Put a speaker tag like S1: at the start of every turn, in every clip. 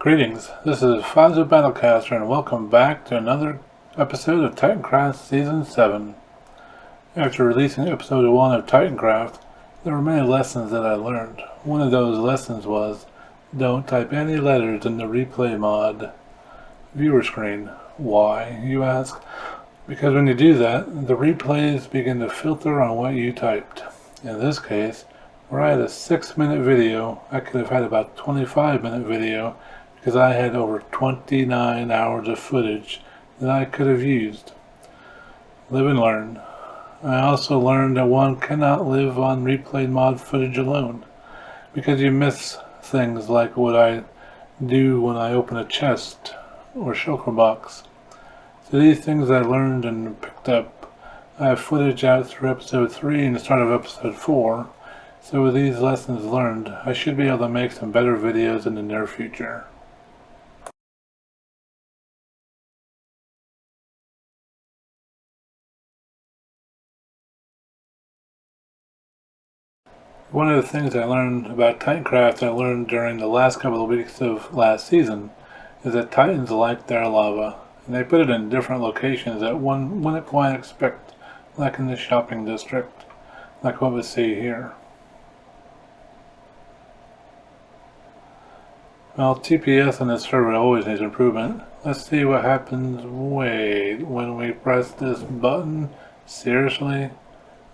S1: Greetings, this is Fazu Battlecaster and welcome back to another episode of Titancraft Season 7. After releasing episode 1 of Titancraft, there were many lessons that I learned. One of those lessons was, don't type any letters in the replay mod viewer screen. Why, you ask? Because when you do that, the replays begin to filter on what you typed. In this case, where I had a 6-minute video, I could have had about a 25-minute video because I had over 29 hours of footage that I could have used. Live and learn. I also learned that one cannot live on replay mod footage alone, because you miss things like what I do when I open a chest or shulker box. So these things I learned and picked up. I have footage out through episode 3 and the start of episode 4, so with these lessons learned, I should be able to make some better videos in the near future. One of the things I learned about Titancraft I learned during the last couple of weeks of last season is that Titans like their lava, and they put it in different locations that one wouldn't quite expect, like in the shopping district, like what we see here. Well, TPS on this server always needs improvement. Let's see what happens. Wait, when we press this button? Seriously?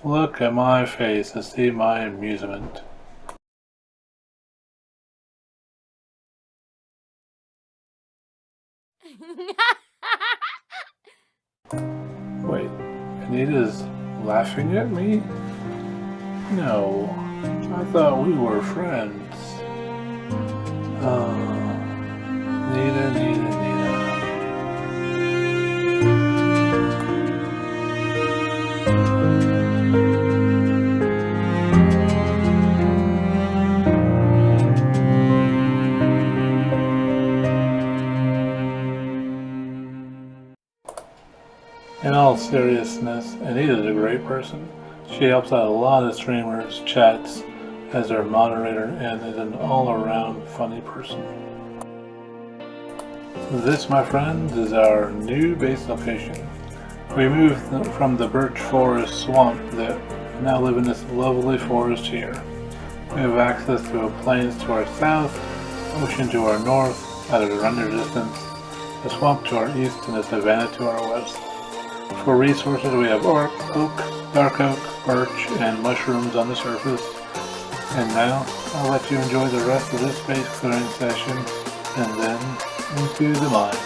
S1: Look at my face and see my amusement. Wait, Anita's laughing at me? No, I thought we were friends. Oh, Nita. In all seriousness, Anita's a great person. She helps out a lot of streamers' chats as their moderator and is an all-around funny person. This, my friends, is our new base location. We moved from the birch forest swamp that now live in this lovely forest here. We have access to a plains to our south, ocean to our north, at a render distance, a swamp to our east, and a savanna to our west. For resources, we have oak, dark oak, birch, and mushrooms on the surface. And now, I'll let you enjoy the rest of this space clearing session, and then into the mine.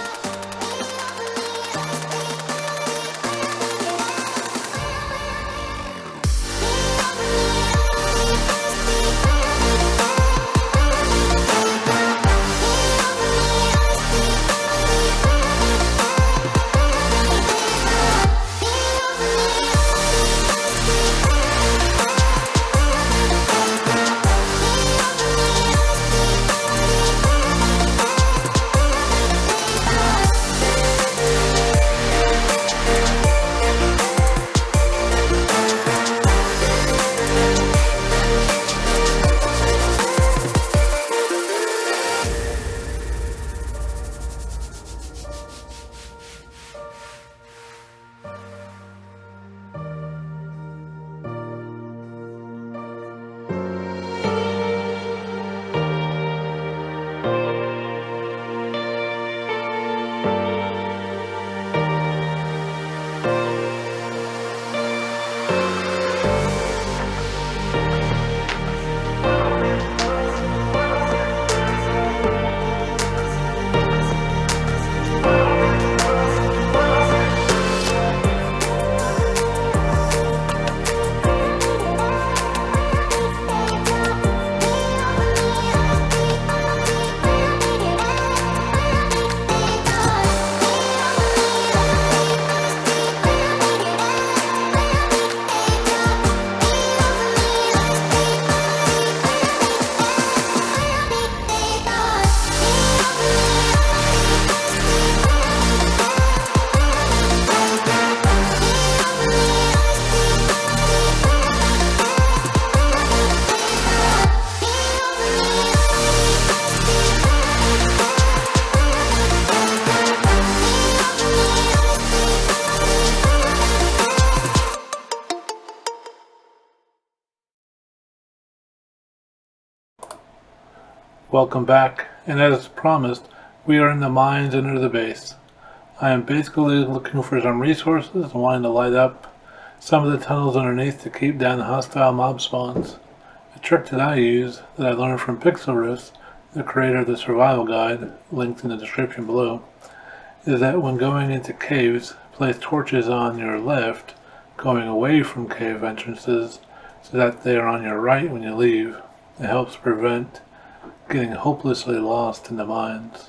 S1: Welcome back, and as promised, we are in the mines under the base. I am basically looking for some resources and wanting to light up some of the tunnels underneath to keep down hostile mob spawns. A trick that I use, that I learned from Pixlriffs, the creator of the survival guide, linked in the description below, is that when going into caves, place torches on your left, going away from cave entrances, so that they are on your right when you leave. It helps prevent getting hopelessly lost in the mines.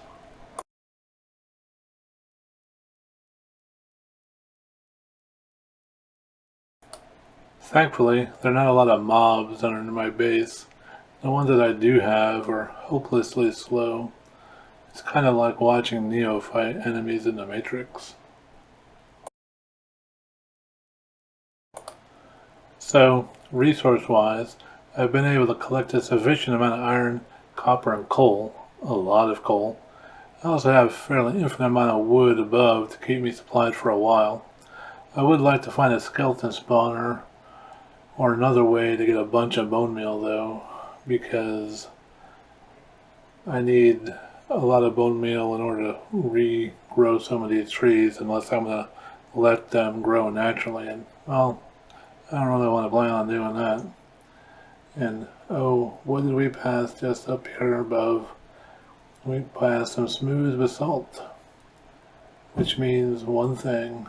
S1: Thankfully, there are not a lot of mobs under my base. The ones that I do have are hopelessly slow. It's kind of like watching Neo fight enemies in the Matrix. So, resource-wise, I've been able to collect a sufficient amount of iron, copper, and coal. A lot of coal. I also have a fairly infinite amount of wood above to keep me supplied for a while. I would like to find a skeleton spawner or another way to get a bunch of bone meal though, because I need a lot of bone meal in order to regrow some of these trees, unless I'm going to let them grow naturally. And, well, I don't really want to plan on doing that. And, oh, what did we pass just up here above? We passed some smooth basalt, which means one thing.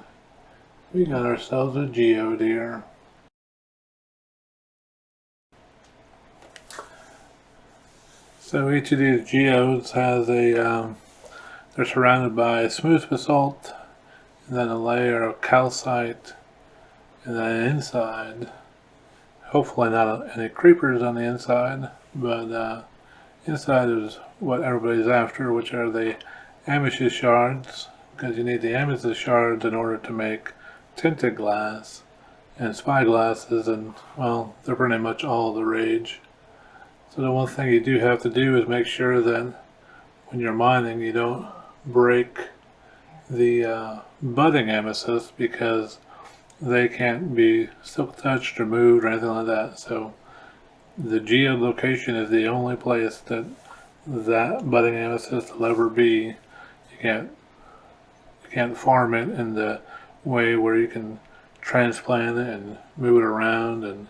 S1: We got ourselves a geode here. So each of these geodes has they're surrounded by smooth basalt, and then a layer of calcite, and then inside, hopefully not any creepers on the inside, but inside is what everybody's after, which are the amethyst shards, because you need the amethyst shards in order to make tinted glass and spyglasses, and, well, they're pretty much all the rage. So the one thing you do have to do is make sure that when you're mining you don't break the budding amethysts, because they can't be silk touched or moved or anything like that. So the Geode Location is the only place that budding amethyst will ever be. You can't farm it in the way where you can transplant it and move it around and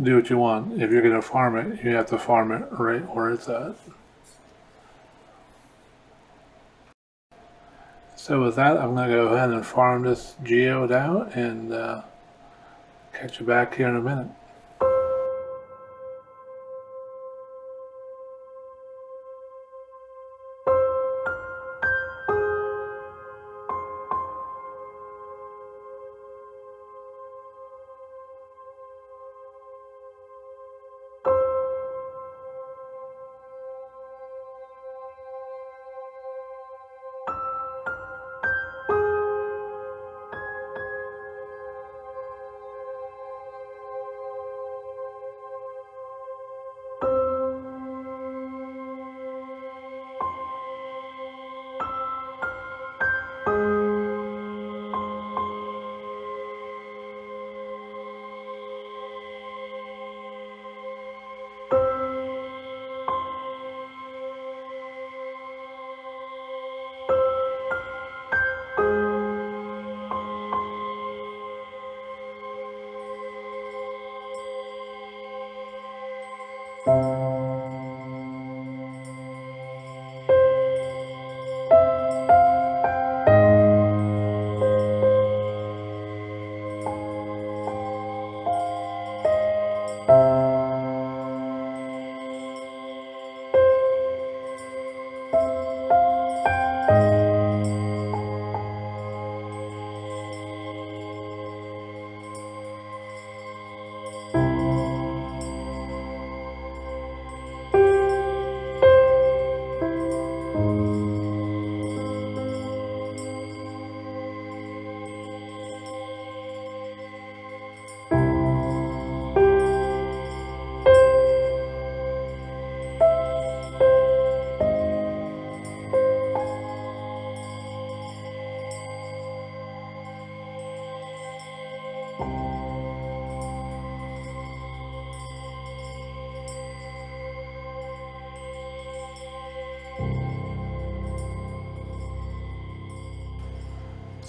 S1: do what you want. If you're going to farm it, you have to farm it right where it's at. So with that, I'm going to go ahead and farm this geode out and catch you back here in a minute.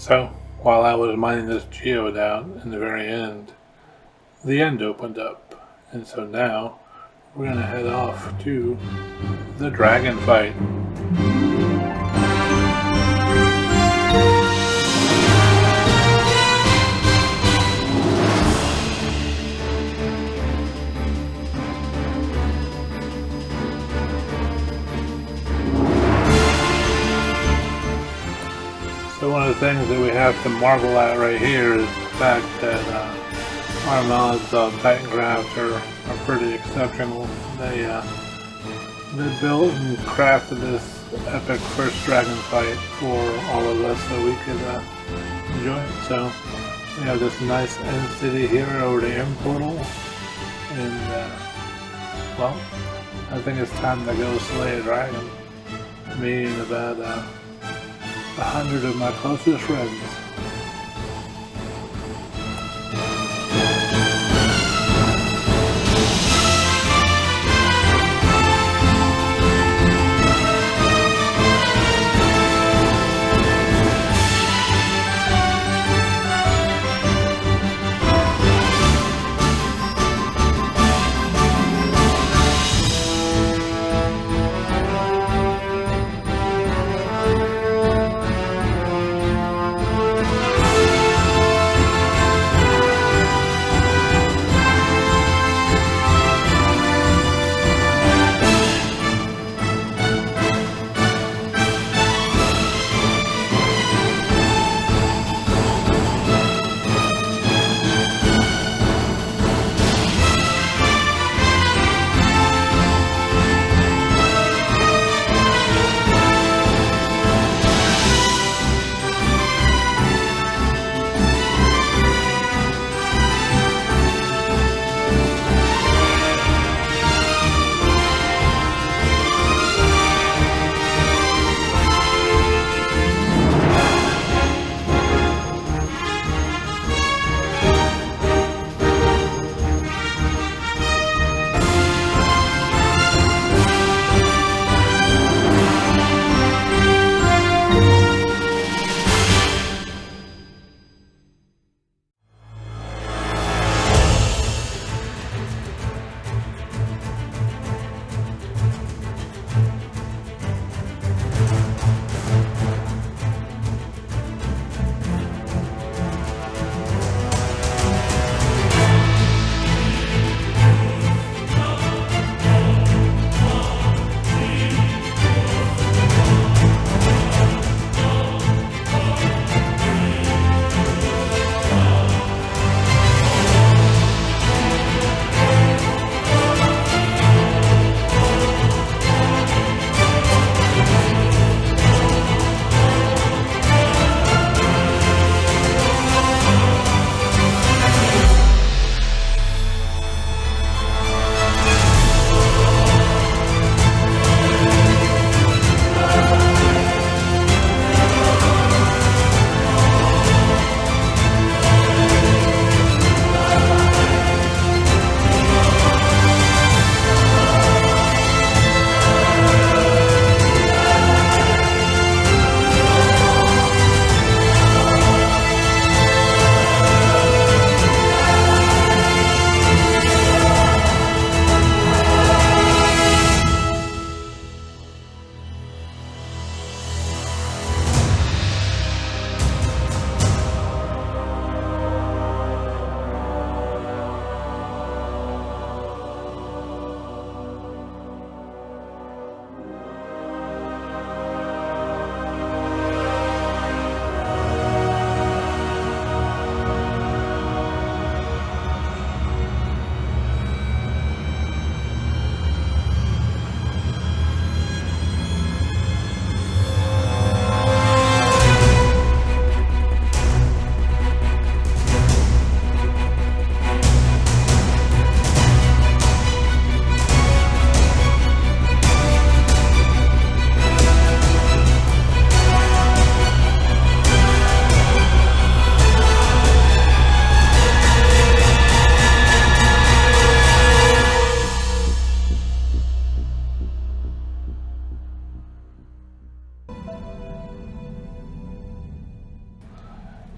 S1: So, while I was mining this geode out in the very end, the end opened up. And so now, we're going to head off to the dragon fight. So one of the things that we have to marvel at right here is the fact that our mods on Titancraft are pretty exceptional. They built and crafted this epic first dragon fight for all of us so we could enjoy it. So we have this nice end city here over the end portal, and well, I think it's time to go slay a dragon. Me and about 100 of my closest friends.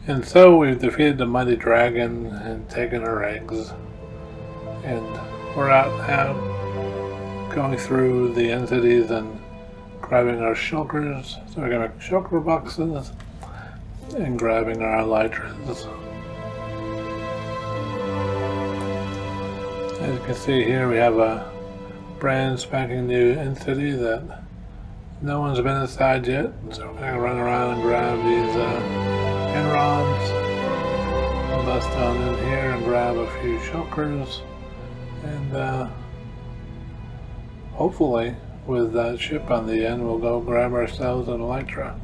S1: And so we've defeated the mighty dragon and taken her eggs. And we're out now going through the entities and grabbing our shulkers. So we're going to make shulker boxes and grabbing our elytras. As you can see here, we have a brand spanking new entity that no one's been inside yet. So we're going to run around and grab these rods, bust on in here and grab a few shulkers, and hopefully with that ship on the end we'll go grab ourselves an elytra.